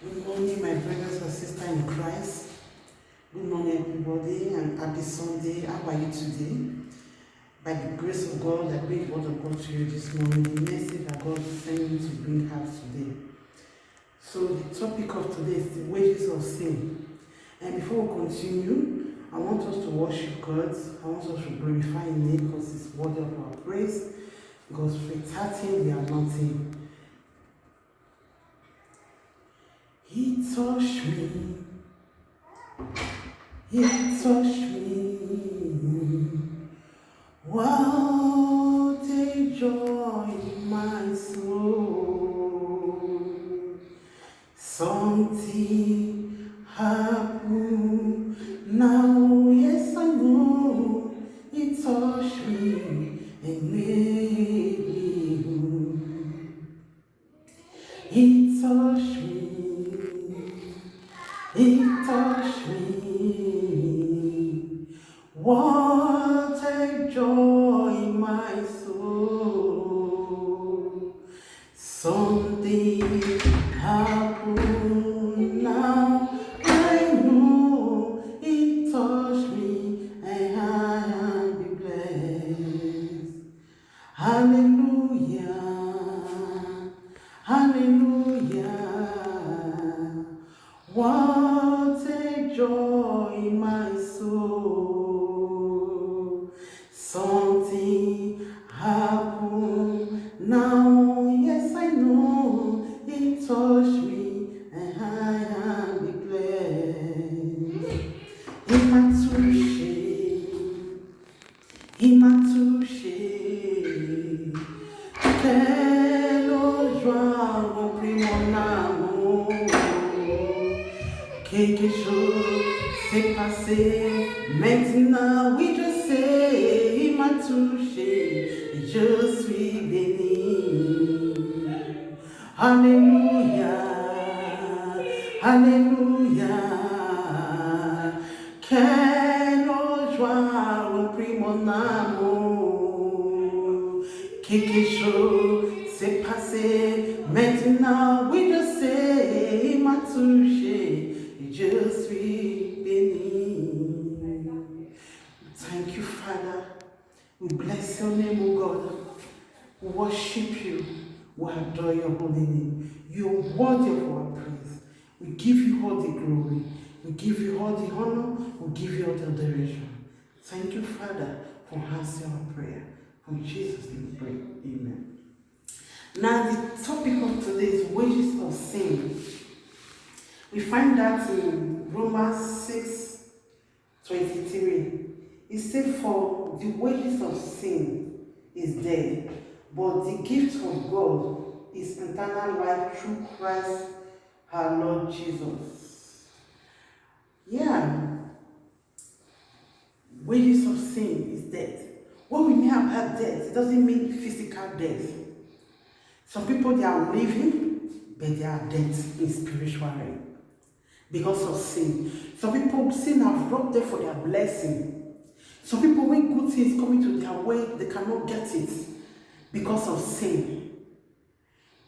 Good morning, my brothers and sisters in Christ. Good morning, everybody, and happy Sunday. How are you today? By the grace of God, I bring the word of God to you this morning, the message that God sent me to bring out today. So, the topic of today is the wages of sin. And before we continue, I want us to worship God. I want us to glorify His name because He's worthy of our praise. Because without Him, we are nothing. He touched me. He touched me. What a joy in my soul. Something happened now. Yes, I know. He touched me and made me whole. He touched me. He touched me. What a joy in my soul. Something happened now. I know He touched me and I am be blessed. Hallelujah. Hallelujah. What a joy in my soul. Something happened now. Yes, I know He touched me and I am be blessed. He m'a touché. He m'a touché. Quelle joie remplit mon amour. Quelque chose s'est passé, maintenant oui je sais, il m'a touché, je suis béni. Alléluia, Alléluia, quelle joie remplit mon amour. Quelque chose s'est passé, maintenant oui je sais, il m'a touché. Je suis béni. Thank you, Father. We bless your name, O God. We worship you. We adore your holy name. You are worthy of our praise. We give you all the glory. We give you all the honor. We give you all the adoration. Thank you, Father, for answering our prayer. In Jesus' name we pray. Amen. Now, the topic of today is wages of sin. We find that in Romans 6:23. It says, for the wages of sin is death, but the gift of God is eternal life through Christ our Lord Jesus. Yeah, wages of sin is death. What we mean about death, it doesn't mean physical death. Some people, they are living, but they are dead in spiritual realm because of sin. Some people, sin have robbed them for their blessing. Some people, when good things coming to their way, they cannot get it because of sin.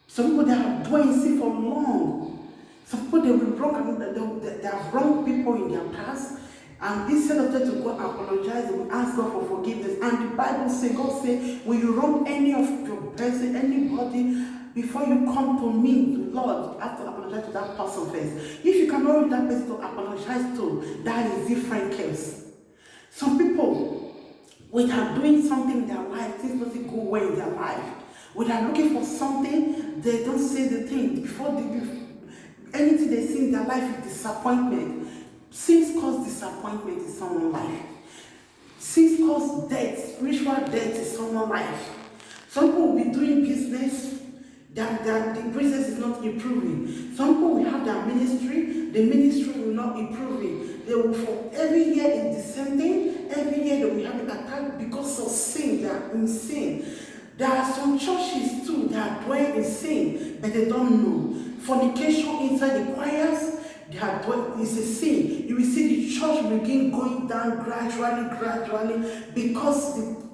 Some people, they have dwelt in sin for long. Some people, they will wrong, they have wronged people in their past, and instead of them to go apologize, they will ask God for forgiveness. And the Bible says, God says, when you wrong any of your person, anybody, before you come to me, to Lord, you have to apologize to that person first. If you cannot reach that person to apologize to, that is a different case. Some people, when they are doing something in their life, things doesn't go well in their life. When they are looking for something, they don't say the thing. Before anything they see in their life is disappointment. Sins cause disappointment in someone's life. Sins cause death, spiritual death in someone's life. Some people will be doing business, the business is not improving. Some people will have their ministry, the ministry will not improving. They will, for every year is the same thing. Every year they will have an attack because of sin. They are in sin. There are some churches too that are dwelling in sin, but they don't know. Fornication inside the choirs, they are dwelling, it's a sin. You will see the church begin going down gradually, because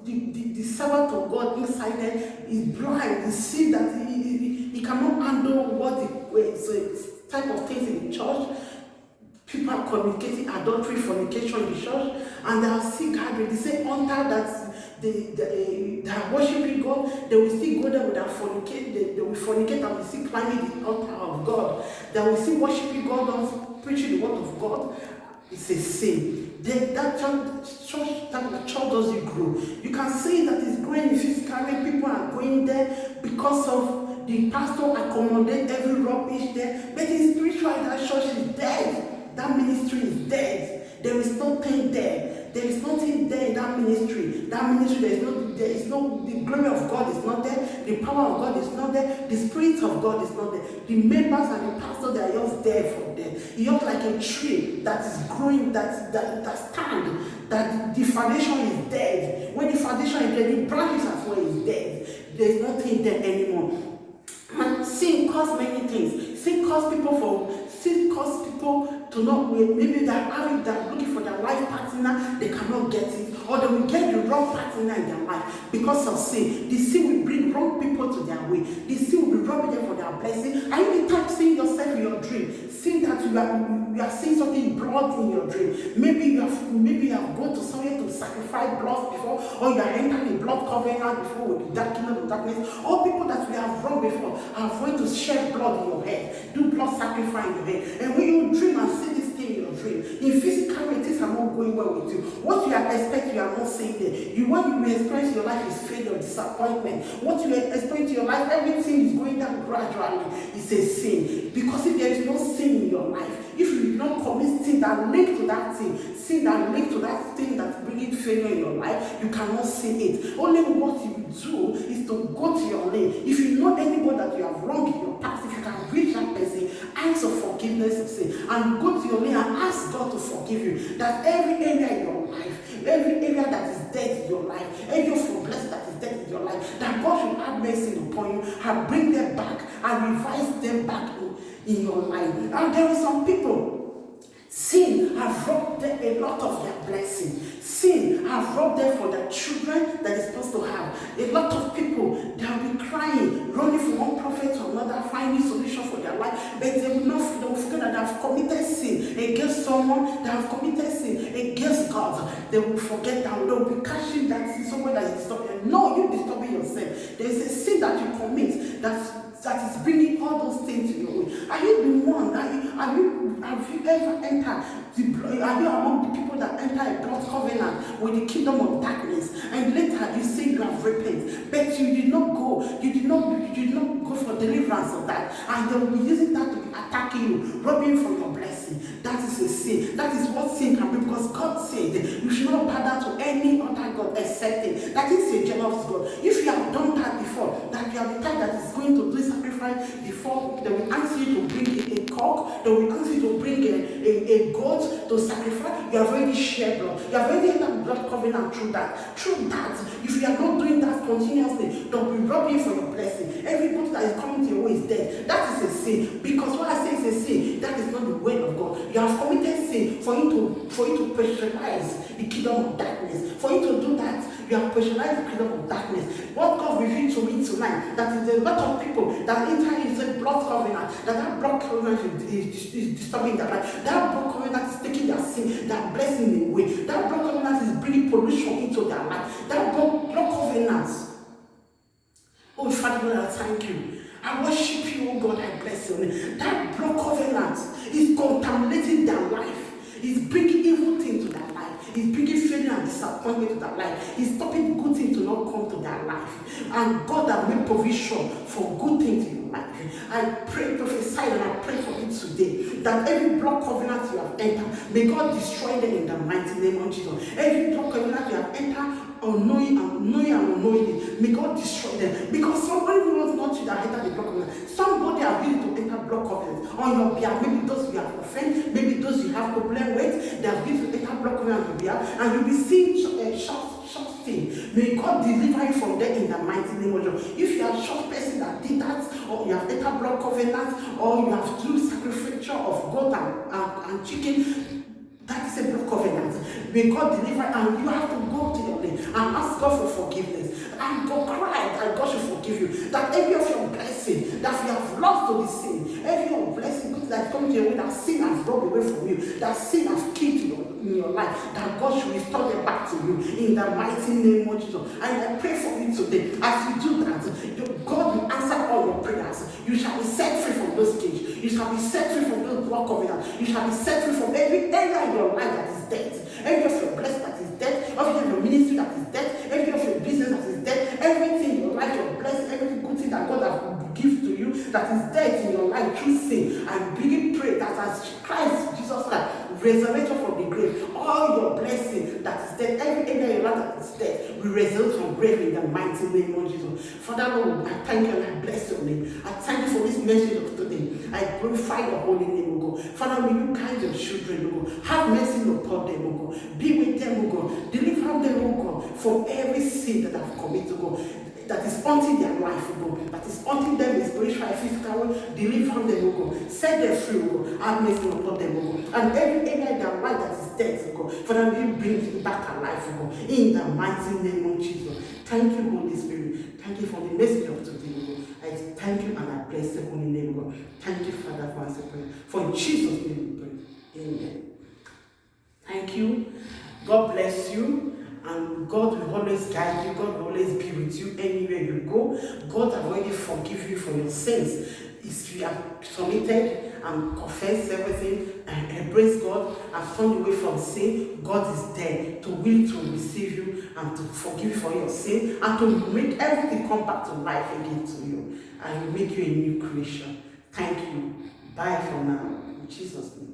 the servant of God inside there is blind. He see that he cannot handle what the way. So type of things in the church. People are communicating adultery, fornication in the church, and they are still gathering. The same altar that they are worshiping God, they will still go there with their fornicate. They will fornicate and will still climbing the altar of God. They will still worshiping God, preaching the word of God. It's a sin. That church doesn't grow. You can see that it's growing physically. People are going there because of the pastor accommodate every rubbish there. But in spiritual, that church is dead. That ministry is dead. There is nothing there. There is nothing there in that ministry. That ministry, there is no, the glory of God is not there. The power of God is not there. The spirit of God is not there. The members and the pastor, they are just there for them. It's just like a tree that is growing, that stand, that the foundation is dead. When the foundation is dead, the branches as well is dead. There is nothing there anymore. And sin causes many things. Sin causes people to not wait. Maybe they're looking for their life partner, they cannot get it, or they will get the wrong partner in their life because of sin. The sin will bring wrong people to their way. The sin will be robbing them for their blessing. Are you the type seeing yourself in your dream? Seeing that you are seeing something blood in your dream. Maybe you have gone to somewhere to sacrifice blood before, or you are entering a blood covenant before with the kingdom of darkness. All people that we have wronged before are going to shed blood in your head, do blood sacrifice in your head. And when you dream and see this thing in your dream, in physical way, things are not going well with you. What you are expecting, you are not seeing there. What you will experience in your life is failure, disappointment. What you experience in your life, everything is going down gradually. It's a sin. Because if there is no sin in your life, if you do not commit sin that link to that sin that link to that thing that's bringing failure in your life, you cannot see it. Only what you do is to go to your lane. If you know anybody that you have wronged in your past, if you can reach that person, ask for forgiveness of sin, and go to your lane and ask God to forgive you. That every area in your life, every area that is dead in your life, every blessing that is dead in your life, that God should have mercy upon you and bring them back and revise them back in your life. And there are some people, sin have robbed them a lot of their blessing. Sin have robbed them for their children that they're supposed to have. A lot of people, they'll be crying, running from one prophet to another, finding solution for their life, but they will forget that they have committed sin against someone, they have committed sin against God. They will forget that. They will be catching that sin somewhere that is disturbing. No, you're disturbing yourself. There is a sin that you commit that is bringing all those things to your way. Are you the one? Have you ever entered? Are you among the people that enter a blood covenant with the kingdom of darkness, and later you say you have repented, but you did not go. You did not go for deliverance of that, and they will be using that to be attacking you, robbing you from your blessing. That is a sin. That is what sin can be, because God said you should not bow down to any other God except Him. That is a jealous God. If you have done that before, that you are the type that is going to do sacrifice before, they will ask you to bring a cock, they will ask you to bring a goat to sacrifice. You have already shared blood. You have already entered blood covenant through that. If you are not doing that continuously, don't be robbing for your blessing. Everybody that is coming to your way is dead. That is a sin. Because what I say is a sin, that is not the way of God. You have committed sin for you to personalize the kingdom of darkness. For you to do that, you have personalized the kingdom of darkness. What God revealed to me tonight, that is a lot of people that enter into a blood covenant, that blood covenant is disturbing their life. That blood covenant is taking their sin, their blessing away. That blood covenant is bringing pollution into their life. That blood covenant. Oh, Father God, I thank you. I worship you, oh God, I bless your name. That blood covenant is contaminating their life. It's bringing evil things to their life. It's bringing failure and disappointment to their life. It's stopping good things to not come to their life. And God has made provision for good things in your life. I pray, prophesy, and I pray for you today that every blood covenant you have entered, may God destroy them in the mighty name of Jesus. Every blood covenant you have entered, unknowing and unknowingly, may God destroy them. Because somebody who was not you that entered the blood covenant, somebody has been to enter blood covenant on your behalf. Maybe those you have offended, maybe those you have problem with, they have been to enter blood covenant on your behalf, and you'll be seeing short thing. May God deliver you from there in the mighty name of Jesus. If you are a short person that did that, or you have entered blood covenant, or you have do sacrifice of goat and chicken, that is a blood covenant. May God deliver, and you have to go to your name and ask God for forgiveness. And God cried, and God should forgive you. That every of your blessing that you have lost to the sin, every of your blessing, good that come to your way, that sin has robbed away from you, that sin has killed you in your life, that God should restore them back to you in the mighty name of Jesus. And I pray for you today, as you do that, God will answer all your prayers. You shall be set free from those cages. You shall be set free from those block covenants. You shall be set free from every area in your life that is dead. Every of your blessing that is dead, every of your ministry that is dead, every of your business that is dead, everything in your life, your blessing, every good thing that God has given to you that is dead in your life through sin. I really pray that as Christ, Jesus Christ, resurrection from the grave, all your blessing that is dead, every area in your life that is dead, will resurrect from grave in the mighty name of Jesus. Father Lord, I thank you and I bless your name. I thank you for this message of today. I glorify your holy name, O God. Father, may you guide your children, O God. Have mercy upon them, O God. Be with them, O God. Deliver them, O God, from every sin that I've committed, O God, that is haunting their life, O God, that is haunting them in spiritual and physical way. Deliver them, O God. Set them free, O God. Have mercy upon them, O God. And every area in their life that is dead, O God, Father, may you bring it back alive, O God, in the mighty name of Jesus. Thank you, Holy Spirit. Thank you for the message of today, O God. I thank you and I bless the holy name, O God. Thank you, Father, for answering prayer. For in Jesus' name we pray. Amen. Thank you. God bless you. And God will always guide you. God will always be with you anywhere you go. God has already forgiven you for your sins. If you have submitted and confessed everything and embraced God and turned away from sin, God is there to will to receive you and to forgive you for your sin and to make everything come back to life again to you and make you a new creation. Thank you. Bye for now. In Jesus' name.